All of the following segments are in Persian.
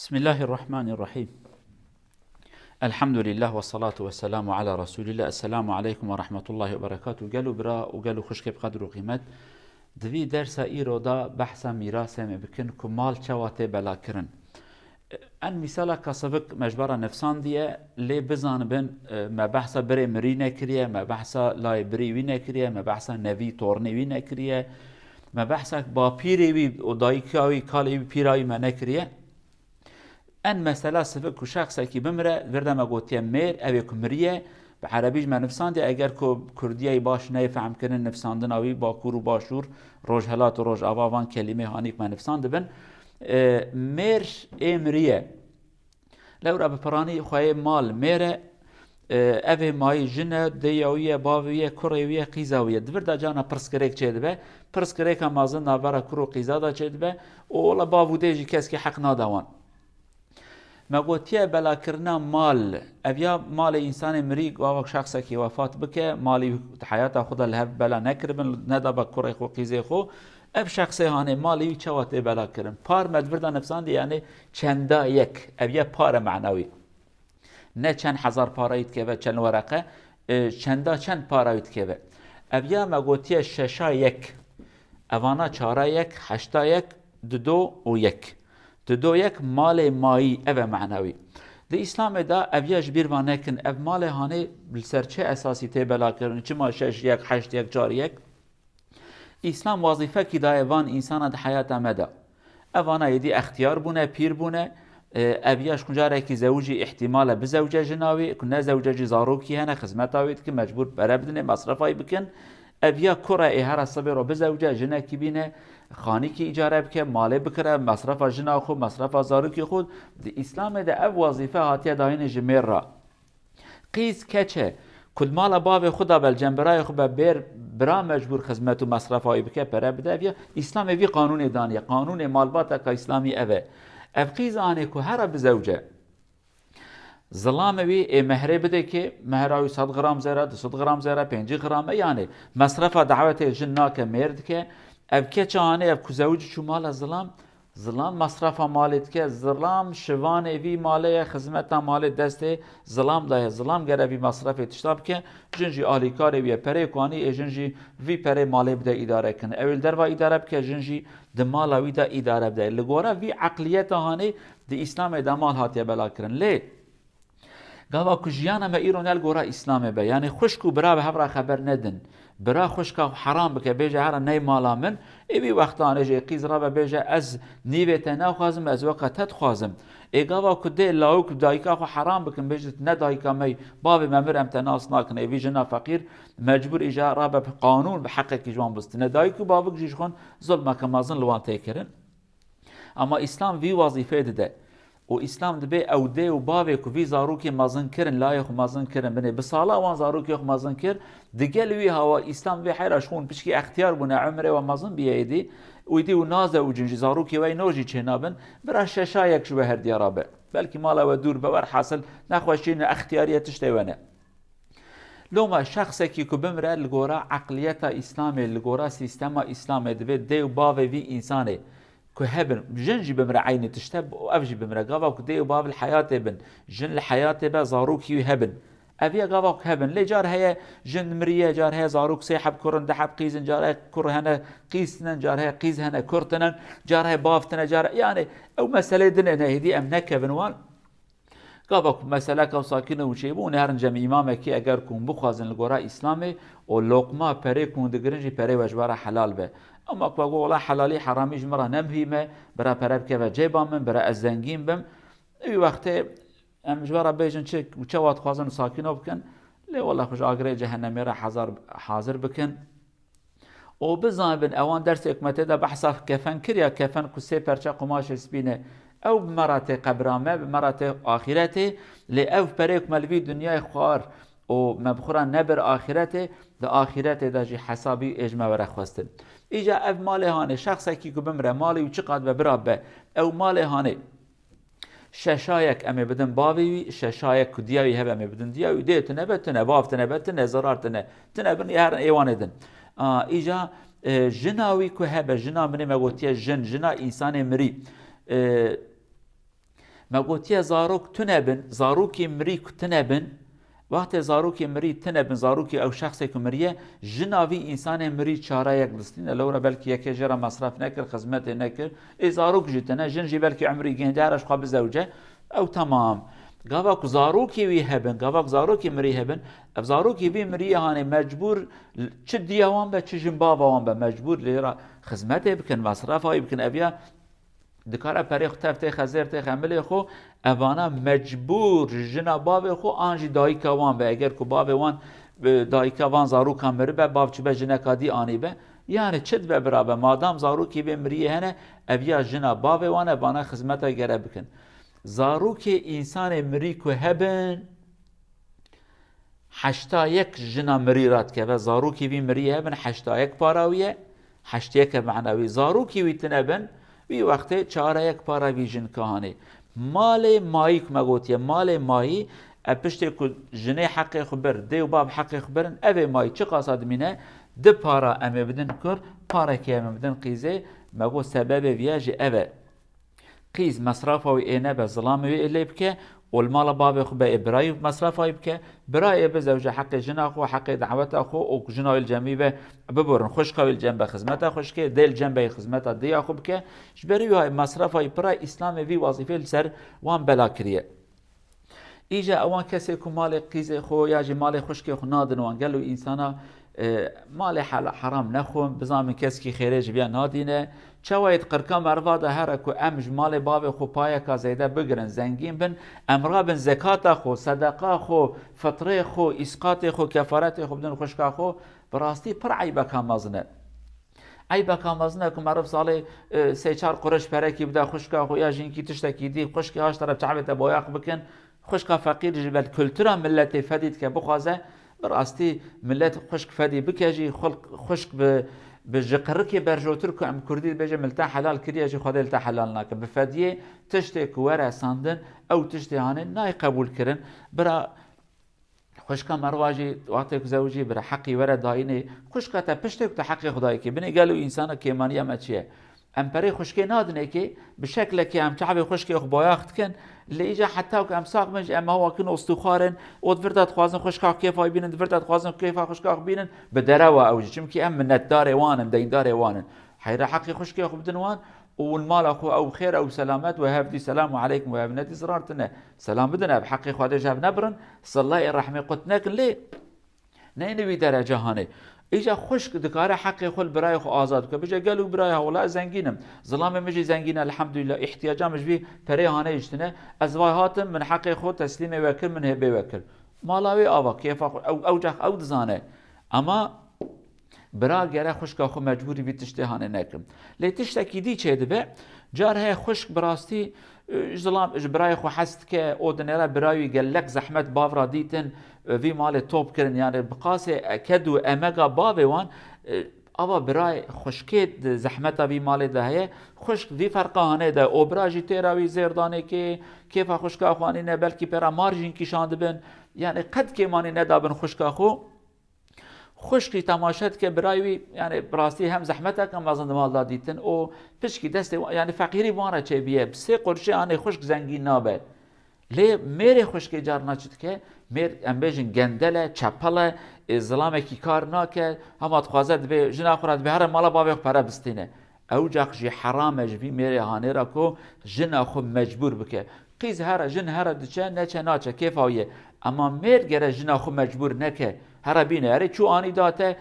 بسم الله الرحمن الرحيم. الحمد لله والصلاة والسلام على رسول الله. السلام عليكم ورحمة الله وبركاته. قالوا برا وقالوا خشك بقدر وقيمت دوی درس ایرو دا بحث میراث بکن کمال چواته بلا کرن. ان مثال کسبک مجبر نفسان دیه لی بزن بن ما بحث بری مری نکریه، ما بحث لای بری وی نکریه، ما بحث نوی تورنی وی نکریه، ما بحث با پیری وی و دایکاوی کالی پیرایی ما نکریه. ان مسئله سبک و شخصی که بمره ورده ما گوتیه میر اوی کمریه به عربیش ما نفسان دی اگر که کردیه باش نفهم کنن نفساندن آوی با کور و باشور روش هلات و روش آوان کلمه هانیک ما نفسان دبن میر امریه لو را بپرانی خواه مال میره اوی مای جنه دیویه باویه کوریویه قیزاویه دورده جانا پرسکریک چه دبه پرسکریک هم مازن نابرا کرو قیزا دا چه دبه اولا باوده جی کس که حق نادوان ما گوتیه بلا کرنا مال اویا مال انسان مریگ و شخصی که وفات بکه مالی حیات خود لهف بلا نکربن ندا با کره خو قیزه خو اف شخصی هانه مالی چواته بلا کرن پار مدورده نفسان دی یعنی چندا یک اویا پار معنوی نه چند هزار پارایت که و چند ورقه چندا چند پارایت که و اویا ما گوتیه ششا یک اوانا چارا یک هشتا یک دو و یک دو یک مال مایی او معنوی در اسلام دا اویاش بیر وانه کن او مال هانه بلسرچه اساسی تی بلا کرن چه ما شش یک هشت یک چار یک اسلام وظیفه که دا وان انسان دا حیات مدا اوانا یدی اختیار بونه پیر بونه اویاش کنجاره که زوجی احتمال بزوجه جناوی کنه زوجه زاروکی هنه خدمت آوید که مجبور بره بدنه مصرفای بکن اویا کره هر صبر رو بزوجه جنه کی بینه خانی کی اجاره بکه ماله بکره مصرف جنا خود مصرف زاروکی خود د اسلام ده او وظیفه هاتیه داین جمیر را قیس کچه کل مال باب خدا بل جنبرای خود بر برا مجبور خدمت و مصرف های بکه پره بده اویا اسلام وی قانون دانیه قانون مالبات که اسلامی اوه اف قیز آنه که هر بزوجه ظلام وی مهره بده که مهراوی 100 گرم زره 200 گرم زره 5 گرم یعنی مصرف دعوت جنا که مرد که اف که چانه اف کوزوج چو مال ظلام مصرف مالت که ظلام شوان وی ماله خدمت مال دست ظلام ده ظلام گره وی مصرف تشتاب که جنجی آلیکار وی پره کوانی جنجی وی پره ماله بده اداره کنه اول در و اداره که جنجی د مال وی ده اداره بده لگورا وی عقلیت هانه د اسلام د مال هاتیه بلا کرن لی گاوا کجیانا ما ایرون الگورا اسلام به یعنی خشکو برا به هفرا خبر ندن برا خشکا حرام بکه بیجه هر نی مالا من ایوی وقتانه جه قیز را بیجه از نیویت نخوازم از وقتت خوازم ای گاوا کده لاوک دایکا خو حرام بکن بیجه نه دایکا می باب ممر امتناس ناکن ایوی جنا فقیر مجبور ایجا را به قانون به حق کی جوان بست نه دایکو بابک جیش خون ظلم کمازن لوان تیکرن اما اسلام وی وظیفه ده و اسلام دبی او ده و باوی کو وی زاروکی مازن کرن لایخ مازن کرن بنه بسالا وان زاروکی خو مازن کر دگل وی هوا اسلام وی حیرش خون پشکی اختیار بونه عمره و مازن بیایدی و دی و نازه و جنجی زاروکی وی نوجی چنابن برا ششا یک شو هر دیارابه بلکی مالا و دور بور حاصل نخوشین اختیاریتش دیونه لوما شخصی که بمره لگورا عقلیت اسلامی لگورا سیستم اسلامی دبی دی و باوی وی انسانه که هبن جنجی بمره عینی تشتب و افجی بمره قاوا کدی و باب الحیات بن جن الحیات با زاروکی هبن اویا قاوا هبن لی جار هي جن مریه جار هي زاروک سیحب کرن دحب قیزن جار هي کر هنه قیسنن جار هي قیز هنه کرتنن جار هي بافتنن جار يعني او مساله دنه هدی ام نکبن وان قاوا مساله کو ساکنه و چیبون هرن جمع امام کی اگر کون بخوازن لگورا اسلامی و لقمه پره کون دگرنجی پره وجباره حلال به اما که والله حلالی حرامیش مرا نمهیمه برای پرب که و جیبام من برای از زنگیم بم ای وقتی امجوارا بیجن چه وقت خوازن ساکنو بکن لی والله خوش آگره جهنمی را حاضر بکن و بزن بن اوان درس اکمته ده بحثا کفن کریا کفن کسی پرچه قماش سپینه او بمرات قبرامه بمرات آخرته لی او پریک ملوی دنیای خوار و مبخورا نبر آخرته ده آخرته ده جی حسابی اجمه ورخ خواستن ایجا اف مال هانه شخصی که بمره مالی و چقدر برابه او مال هانه ششایک امی بدن باوی ششایک کدیاوی هب امی بدن دیاوی ده تنه بتنه باف تنه بتنه زرار تنه بن هر ایوان دن ایجا جناوی که هب جنا منی مگوتیه جنا انسان مری ما گوتیه زاروک تنبن زاروکی مری تنبن وقتی زاروکی مری تنبن زاروکی او شخصی که مریه جناوی انسان مری چاره یک دستین لورا بلکه یکی جرا مصرف نکر خدمت نکر ای زاروک جتنه جنجی بلکه عمری گندارش خواب زوجه او تمام قابك زاروكي وي هبن قابك زاروكي مري هبن اف زاروكي وي مري هاني مجبور تشدي وان با تشجن بابا وان با مجبور ليرا خدمته بكن مصرفه يمكن ابيا دكارا بري ختفته خزرته خمل خو اوانا مجبور جنا باب خو انجي دايكا وان با اگر کو باب وان دايكا وان زاروكا مر با باب چبه جنا كادي اني با يعني چد به برابر مادام زاروكي وي مري هنه ابيا جنا باب وان اوانا خدمته گره بكن زاروک انسان مری که هبن 81 جنا مری رات که و زاروکی وی مری هبن 81 پاراویه 81 معنوی زاروکی وی تنبن وی وقت 41 پاراوی جن کهانه مال مایی که مگوتیه مال مایی اپشتی که جنه حق خبر دیو باب حق خبرن اوه مایی چه قاصد مینه ده پارا امه بدن کر پارا که امه بدن قیزه مگو سبب ویاج اوه قيز مصرفه وإنا بظلام اللي بك والمال بابي خو بإبراي مصرفه بك براي بزوجة حق جنا أخو حق دعوته أخو وجنا الجنبي ببرن خوش قوي الجنب خدمته خوش كي ديل الجنب خدمته دي أخو بك جبري هاي مصرفه براي إسلام في وظيفة لسر وان بلا كريه إيجا أوان كسي كو مال قيز خو ياجي مال خوش كي خو نادن وان قالوا إنسانا مال حرام نخون بزام کسی خیرج بیا نادینه چوایت قرکا مرواده هر کو امج مال باب خو پای کا زیده بگرن زنگین بن امرا بن زکات خو صدقه خو فطره خو اسقاط خو کفارت خو بدون خوشکا خو براستی پر عیبه کامازنه عیبه کامازنه که معروف سال سه چهار قرش پرکی بده خوشکا خو یا جینکی تشتکی دی خوشکی هاش طرف تعبت بایق بکن خوشکا فقیر جبل کلتورا ملت فدید که بخوازه براستی ملت خشک فدی بکجی خشک به جقرکی برجوتر که ام کردی بجه ملتا حلال کریه جی خدا لتا حلال ناکه بفدیه تشتی کوره ساندن او تشتی هانه نای قبول کرن برا خشکا مرواجی وقتی که زوجی برا حقی وره داینه خشکا تا پشتی که حقی خدایی که بینه گلو انسان که مانی ام چیه ام پری خشکی نادنه که به شکل که ام تعبی خشکی خو بایاخت کن لیجا حتی که ام ساق مج ام هوا کن استخوارن و دفرت خوازن خوشکا کیفای بینن دفرت خوازن کیفا خوشکا بینن به دروا اوج چون که ام منت دار وانن دین دار وانن حیر حقی خشکی خو بدن وان والمال اخو او خير او سلامات وهافدي سلام عليكم وابنتي زرارتنا سلام بدنا بحقي خواده جاب نبرن صلى الرحمه قلت ليه نینوی درجه هانه ایجا خشک دکاره حق خود برای خو آزاد که بجا گلو برای حوالا زنگینم ظلام مجی زنگینه الحمدلله احتیاجام مجبی پره هانه اجتنه از وای هاتم من حق خود تسلیم وکر من هبه وکر مالاوی آوا کیف او جخ او دزانه اما برا گره خشک خو مجبوری بی تشتهانه نکم لی تشتکی دی چه دبه جاره خشک براستی ظلام برای خو حست که اودنرا برای گلک زحمت باورا دیتن وی مال توپ کرن یعنی بقاس کدو امگا باوی وان اوا برای خشکید زحمتا وی مال ده هه خشک وی فرقانه ده او براجی تیراوی زیردانه که کیفا خشکا خوانی نه بلکی پرا مارجین کشاند بن یعنی قد که مانی ندابن خشکا خو خشکی تماشات که برای یعنی براستی هم زحمتا کم وزن مال دادیتن او پشکی دست یعنی فقیری وانه چه بیه سه قرشه آنه خشک زنگی نابه لی میره خشکی جار نچد که میر امبیجن گندله چپله ظلامه کی کار ناکه هم اتخوازد به جنا خورد به هر مالا بابه پره بستینه او جاخجی حرامه جوی میره هانه را کو جنا خو مجبور بکه قیز هر جن هر دچه نچه ناچه کیف هایه اما میر گره جنا خو مجبور نکه هر بینه هر چو آنی داته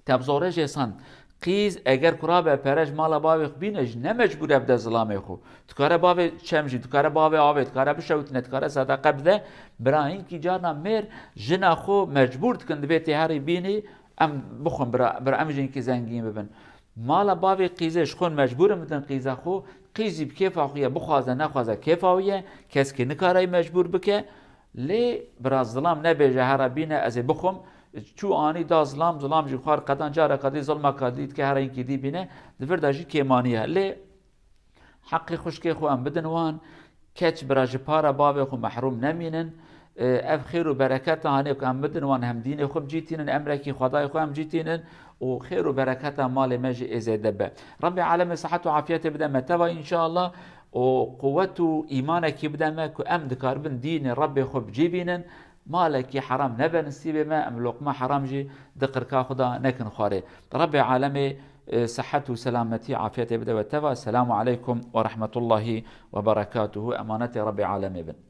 تبزوره جسان قیز اگر کرابه پرج مالا باوی بینج نمجبوره بده ظلامه خو تکاره باوی چمجی تکاره باوی آوی تکاره بشوتنه تکاره صدقه بده براین کی جارنا میر جنا خو مجبور کند بیتی هری بینی ام بخون برا امجین کی زنگین ببن مالا باوی قیزش خون مجبور مدن قیزه خو قیزی بکیف آخویه بخوازه نخوازه کیف آویه کس که نکاره مجبور بکه لی برا ظلام نبیجه هر بینه از بخوم چو آنی دا ظلام جی خوار قدان جاره قدی ظلم قدید که هر اینکی دی بینه دفر دا جی کیمانیه لی حقی خوشکی خو ام بدن وان کچ برا جپارا باوی خو محروم نمینن اف خیر و برکت هانی که ام بدن وان هم دین خو بجیتینن امرکی خدای خو هم جیتینن و خیر و برکت مال مجی ازیده به رب عالم صحت و عافیت بده متوا ان شاء الله و قوت و ایمانکی بدن که ام دکاربن دین رب خوب جیبینن مالکی حرام نبن سیب ما ام لقمه حرام جی دقرکا خدا نکن خواره رب عالم صحة وسلامتي عافية بدأ والتفا السلام عليكم ورحمة الله وبركاته أمانة رب العالمين.